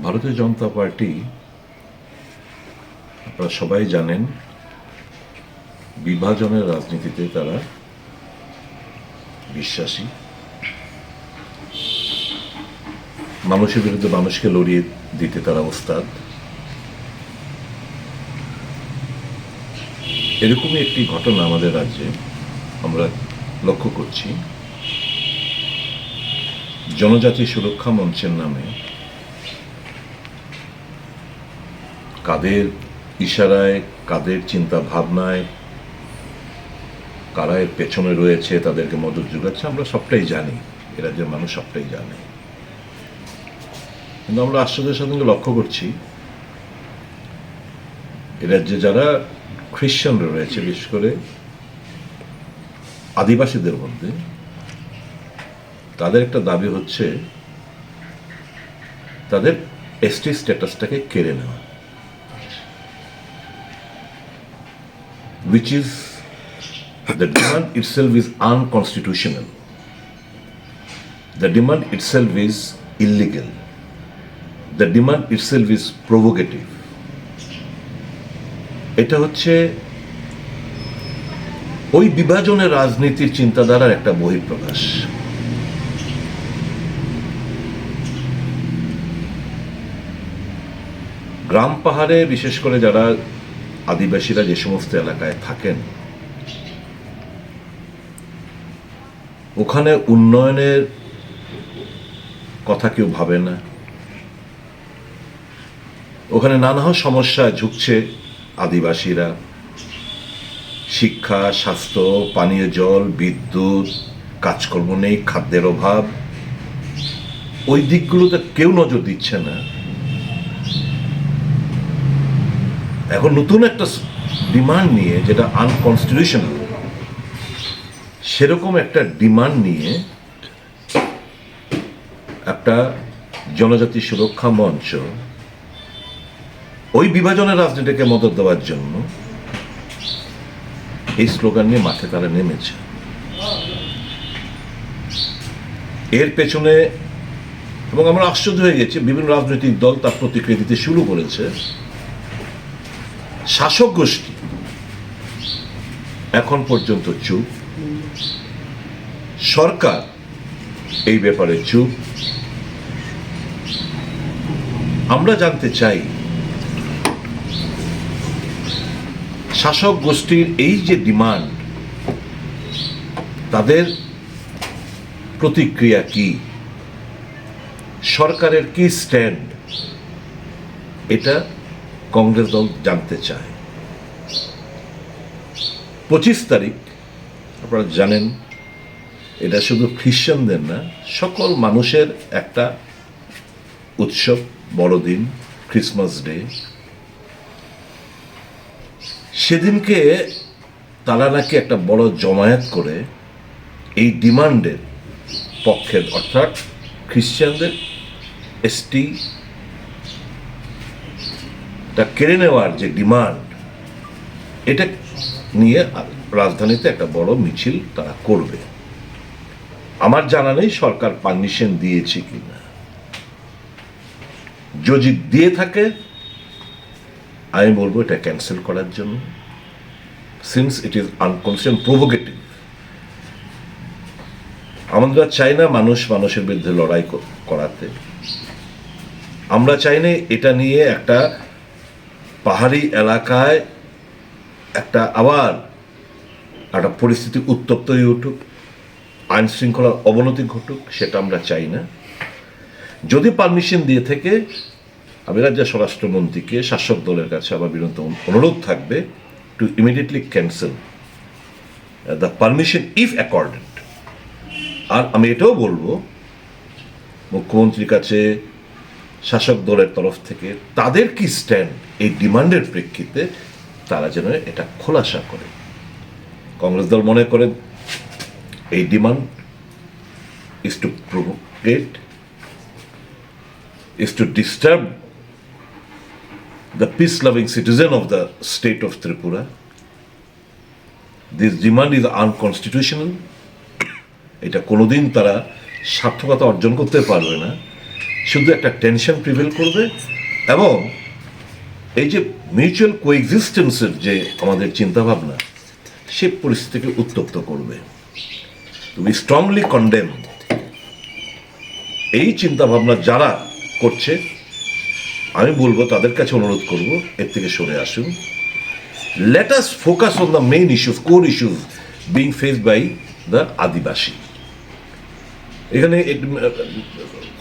ভারতীয় জনতা পার্টি আপনারা সবাই জানেন বিভাজনের রাজনীতিতে তারা বিশ্বাসী। মানুষের বিরুদ্ধে মানুষকে লড়িয়ে দিতে তারা ওস্তাদ। এরকমই একটি ঘটনা আমাদের রাজ্যে আমরা লক্ষ্য করছি। জনজাতি সুরক্ষা মঞ্চের নামে কাদের ইশারায়, কাদের চিন্তা ভাবনায়, কারা এর পেছনে রয়েছে, তাদেরকে মদত যোগাচ্ছে, আমরা সবটাই জানি, এ রাজ্যের মানুষ সবটাই জানে। কিন্তু আমরা আশ্চর্যের সাথে লক্ষ্য করছি এ রাজ্যে যারা খ্রিশ্চানরা রয়েছে, বিশেষ করে আদিবাসীদের মধ্যে, তাদের একটা দাবি হচ্ছে তাদের এসটি স্ট্যাটাসটাকে কেড়ে নেওয়া, which is the demand itself is unconstitutional. The demand itself is illegal. The demand itself is provocative. এটা হচ্ছে ওই বিভাজনের রাজনীতির চিন্তাধারার একটা বহিঃপ্রকাশ। গ্রাম পাহাড়ে বিশেষ করে যারা আদিবাসীরা যে সমস্ত এলাকায় থাকেন, ওখানে উন্নয়নের কথা কেউ ভাবে না। ওখানে নানা সমস্যায় ঝুঁকছে আদিবাসীরা। শিক্ষা, স্বাস্থ্য, পানীয় জল, বিদ্যুৎ, কাজকর্ম নেই, খাদ্যের অভাব, ওই দিকগুলোতে কেউ নজর দিচ্ছে না। এখন নতুন একটা ডিমান্ড নিয়ে, যেটা আনকনস্টিটিউশনাল, সেরকম একটা ডিমান্ড নিয়ে একটা জনজাতি সুরক্ষা মঞ্চ ওই বিভাজনের রাজনীতিকে মদত দেওয়ার জন্য এই স্লোগান নিয়ে মাঠে তারা নেমেছে। এর পেছনে, এবং আমরা আশ্চর্য হয়ে গেছি, বিভিন্ন রাজনৈতিক দল তার প্রতিক্রিয়া দিতে শুরু করেছে। শাসক গোষ্ঠী এখন পর্যন্ত চুপ, সরকার এই ব্যাপারে চুপ। আমরা জানতে চাই শাসক গোষ্ঠীর এই যে ডিমান্ড, তাদের প্রতিক্রিয়া কি, সরকারের কি স্ট্যান্ড, এটা কংগ্রেস দল জানতে চায়। 25 তারিখ আপনারা জানেন, এটা শুধু খ্রিশ্চানদের না, সকল মানুষের একটা উৎসব, বড়দিন, ক্রিসমাস ডে। সেদিনকে তারা নাকি একটা বড় জমায়েত করে এই ডিমান্ডের পক্ষের, অর্থাৎ খ্রিশ্চানদের এসটি কেড়ে নেওয়ার যে ডিমান্ড, এটা নিয়ে রাজধানীতে একটা বড় মিছিল তারা করবে। আমার জানা নেই সরকার পারমিশন দিয়েছে কিনা। যদি দিয়ে থাকে, আমি বলবো এটা ক্যান্সেল করার জন্য, since it is unconstitutional, provocative. আমরা চাই না মানুষ মানুষের বিরুদ্ধে লড়াই করাতে। আমরা চাই না এটা নিয়ে একটা পাহাড়ি এলাকায় একটা আবার একটা পরিস্থিতি উত্তপ্ত হয়ে উঠুক, আইন শৃঙ্খলার অবনতি ঘটুক, সেটা আমরা চাই না। যদি পারমিশন দিয়ে থেকে, আমি রাজ্যের স্বরাষ্ট্রমন্ত্রীকে, শাসক দলের কাছে আমার বিনীত অনুরোধ থাকবে to immediately cancel the permission if accorded. আর আমি এটাও বলবো মুখ্যমন্ত্রীর কাছে, শাসক দলের তরফ থেকে তাদের কি স্ট্যান্ড এই ডিমান্ডের প্রেক্ষিতে, তারা যেন এটা খোলাসা করে। কংগ্রেস দল মনে করেন এই demand is to provocate, is to disturb the peace-loving citizen of the state of Tripura. This demand is unconstitutional. এটা কোনোদিন তারা সার্থকতা অর্জন করতে পারবে না। শুধু একটা টেনশন প্রিভেল করবে এবং এই যে মিউচুয়াল কোএক্সিস্টেন্সের যে আমাদের চিন্তাভাবনা সে পরিস্থিতিকে উত্তপ্ত করবে। তুমি স্ট্রংলি কন্ডেম এই চিন্তাভাবনা যারা করছে, আমি বলবো তাদের কাছে অনুরোধ করব এর থেকে সরে আসুন। Let us focus on the main issues, core issues being faced by the Adivasi. এখানে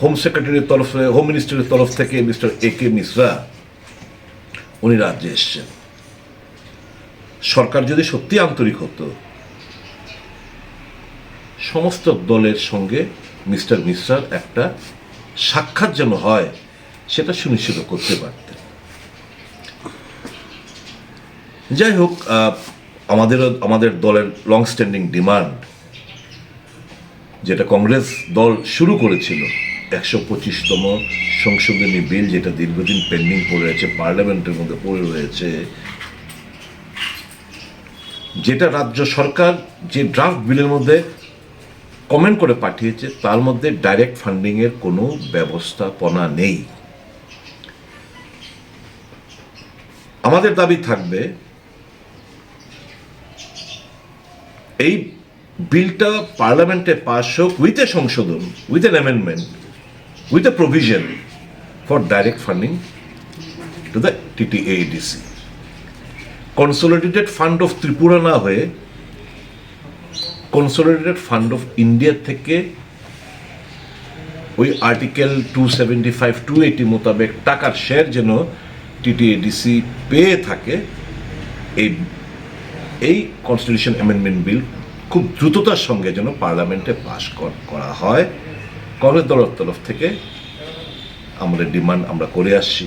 হোম সেক্রেটারির তরফে, হোম মিনিস্টারের তরফ থেকে মিস্টার AK মিশ্রা উনি রাজ্যে এসছেন। সরকার যদি সত্যি আন্তরিক হতো, সমস্ত দলের সঙ্গে মিস্টার মিশ্রার একটা সাক্ষাৎ যেন হয় সেটা সুনিশ্চিত করতে পারতেন। যাই হোক, আমাদের দলের লং স্ট্যান্ডিং ডিমান্ড, যেটা কংগ্রেস দল শুরু করেছিল, 125তম সংশোধনী বিল, যেটা দীর্ঘদিন পেন্ডিং পড়ে আছে, পার্লামেন্টের মধ্যে পড়ে রয়েছে, যেটা রাজ্য সরকার যে ড্রাফট বিলের মধ্যে কমেন্ট করে পাঠিয়েছে তার মধ্যে ডাইরেক্ট ফান্ডিংয়ের কোনো ব্যবস্থাপনা নেই। আমাদের দাবি থাকবে এই বিলটা পার্লামেন্টে পাস হোক উইথ এ সংশোধন, with an amendment, with a provision for direct funding to the TTADC। Consolidated fund of Tripura না হয়ে কনসোলিডেটেড ফান্ড অফ ইন্ডিয়া থেকে ওই আর্টিকেল 275, 280 মোতাবেক টাকার শেয়ার যেন TTADC পেয়ে থাকে, এই কনস্টিটিউশন অ্যামেন্ডমেন্ট বিল খুব দ্রুততার সঙ্গে যেন পার্লামেন্টে পাস করা হয়। কংগ্রেস দলের তরফ থেকে আমাদের ডিমান্ড আমরা করে আসছি।